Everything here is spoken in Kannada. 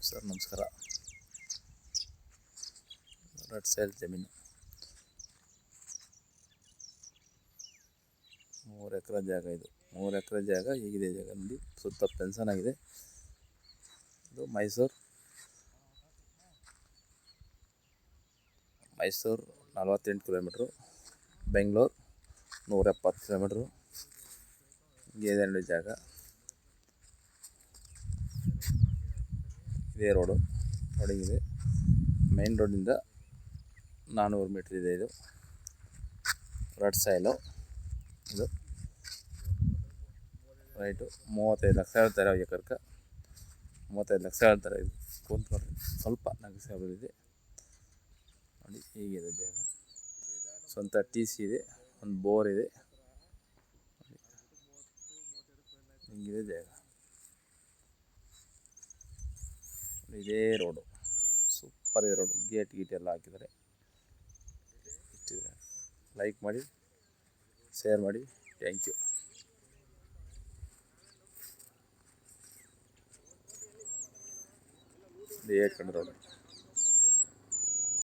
ಸರ್ ನಮಸ್ಕಾರ. ರೆಡ್ ಸೈಲ್ ಜಮೀನು 3 ಎಕರೆ ಜಾಗ. ಇದು 3 ಎಕರೆ ಜಾಗ ಹೇಗಿದೆ ಜಾಗ ನೋಡಿ. ಸುತ್ತ ಪೆನ್ಷನ್ ಆಗಿದೆ. ಇದು ಮೈಸೂರು 48 ಕಿಲೋಮೀಟ್ರು, ಬೆಂಗಳೂರು 170 ಕಿಲೋಮೀಟ್ರು. ಇದೆ ನೋಡಿ ಜಾಗ. ಇದೇ ರೋಡು ಇದೆ. ಮೈನ್ ರೋಡಿಂದ 400 ಮೀಟ್ರ್ ಇದೆ. ಇದು ರೆಡ್ ಸೈಲು. ಇದು ರೈಟು 35 ಲಕ್ಷ ಹೇಳ್ತಾರೆ. ಎಕರ್ಕ 35 ಲಕ್ಷ ಹೇಳ್ತಾರೆ. ಇದು ಕೂತ್ಕೊಂಡ್ರೆ ಸ್ವಲ್ಪ ನಗಸಬಲಿದೆ ನೋಡಿ. ಹೀಗಿದೆ ಜಾಗ. ಸ್ವಂತ TC ಇದೆ, ಒಂದು ಬೋರ್ ಇದೆ. ಹಿಂಗಿದೆ ಜಾಗ. ಇದೇ ರೋಡು ಸೂಪರ್ ಇದೆ. ರೋಡು ಗೇಟ್ ಎಲ್ಲ ಹಾಕಿದ್ದಾರೆ. ಇಷ್ಟಿದೆ. ಲೈಕ್ ಮಾಡಿ, ಶೇರ್ ಮಾಡಿ. Thank you. ಇದು 8 ರೋಡು.